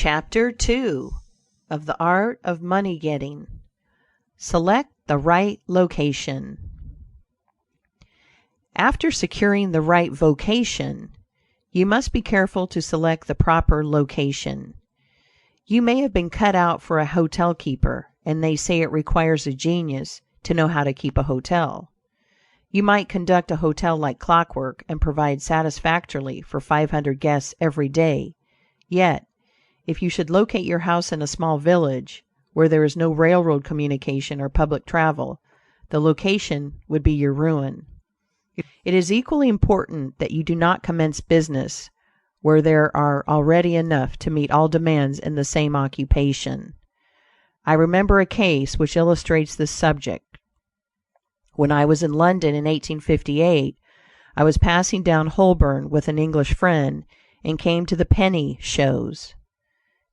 Chapter 2 of the Art of Money Getting. Select the right location. After securing the right vocation, you must be careful to select the proper location. You may have been cut out for a hotel keeper, and they say it requires a genius to know how to keep a hotel. You might conduct a hotel like clockwork and provide satisfactorily for 500 guests every day, yet if you should locate your house in a small village, where there is no railroad communication or public travel, the location would be your ruin. It is equally important that you do not commence business where there are already enough to meet all demands in the same occupation. I remember a case which illustrates this subject. When I was in London in 1858, I was passing down Holborn with an English friend and came to the penny shows.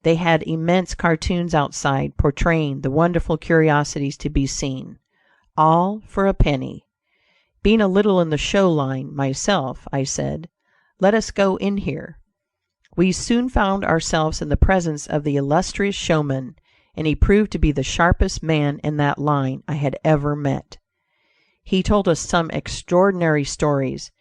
They had immense cartoons outside portraying the wonderful curiosities to be seen, all for a penny. Being a little in the show line myself, I said, "Let us go in here." We soon found ourselves in the presence of the illustrious showman, and he proved to be the sharpest man in that line I had ever met. He told us some extraordinary stories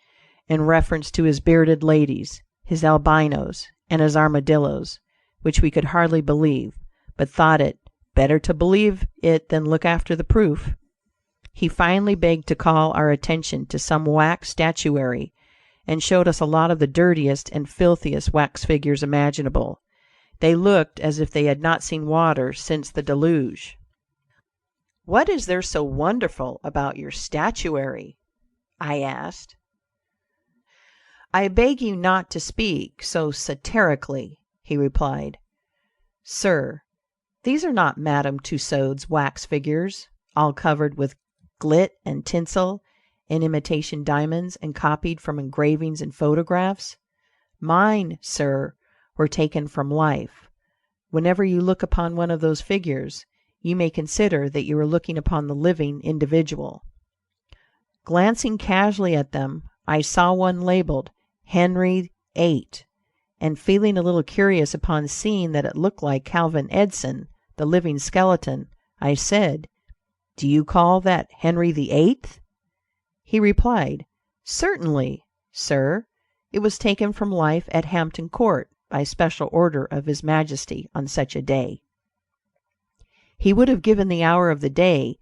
in reference to his bearded ladies, his albinos, and his armadillos, which we could hardly believe, but thought it better to believe it than look after the proof. He finally begged to call our attention to some wax statuary, and showed us a lot of the dirtiest and filthiest wax figures imaginable. They looked as if they had not seen water since the deluge. "What is there so wonderful about your statuary?" I asked. "I beg you not to speak so satirically," he replied. "Sir, these are not Madame Tussaud's wax figures, all covered with glit and tinsel and imitation diamonds and copied from engravings and photographs. Mine, sir, were taken from life. Whenever you look upon one of those figures, you may consider that you are looking upon the living individual." Glancing casually at them, I saw one labeled Henry VIII, and feeling a little curious upon seeing that it looked like Calvin Edson, the living skeleton, I said, "Do you call that Henry VIII?" He replied, "Certainly, sir. It was taken from life at Hampton Court, by special order of His Majesty, on such a day." He would have given the hour of the day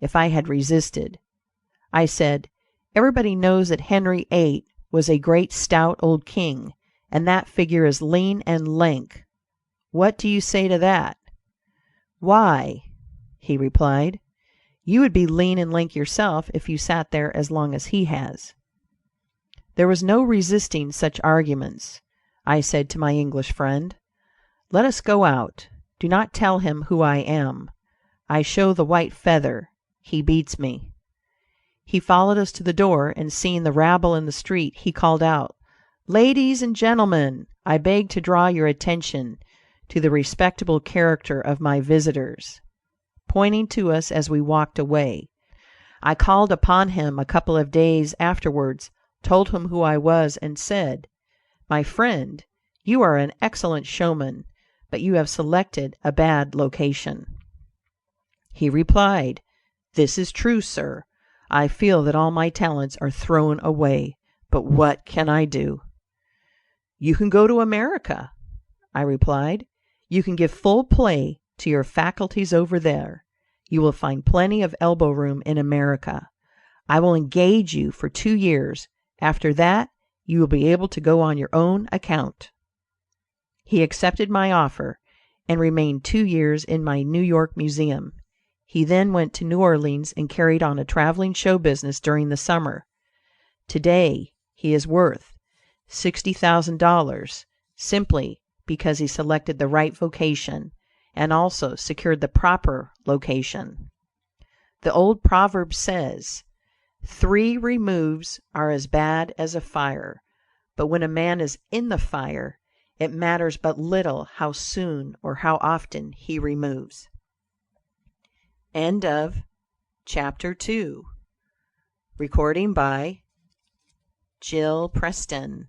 if I had resisted. I said, "Everybody knows that Henry VIII was a great stout old king, and that figure is lean and lank. What do you say to that?" "Why," he replied, "you would be lean and lank yourself if you sat there as long as he has." There was no resisting such arguments. I said to my English friend, "Let us go out. Do not tell him who I am. I show the white feather. He beats me." He followed us to the door, and seeing the rabble in the street, he called out, "Ladies and gentlemen, I beg to draw your attention to the respectable character of my visitors," pointing to us as we walked away. I called upon him a couple of days afterwards, told him who I was, and said, "My friend, you are an excellent showman, but you have selected a bad location." He replied, "This is true, sir. I feel that all my talents are thrown away, but what can I do?" "You can go to America," I replied. "You can give full play to your faculties over there. You will find plenty of elbow room in America. I will engage you for 2 years. After that, you will be able to go on your own account." He accepted my offer, and remained 2 years in my New York museum. He then went to New Orleans and carried on a traveling show business during the summer. Today he is worth $60,000, simply because he selected the right vocation, and also secured the proper location. The old proverb says, "3 removes are as bad as a fire," but when a man is in the fire, it matters but little how soon or how often he removes. End of Chapter 2. Recording by Jill Preston.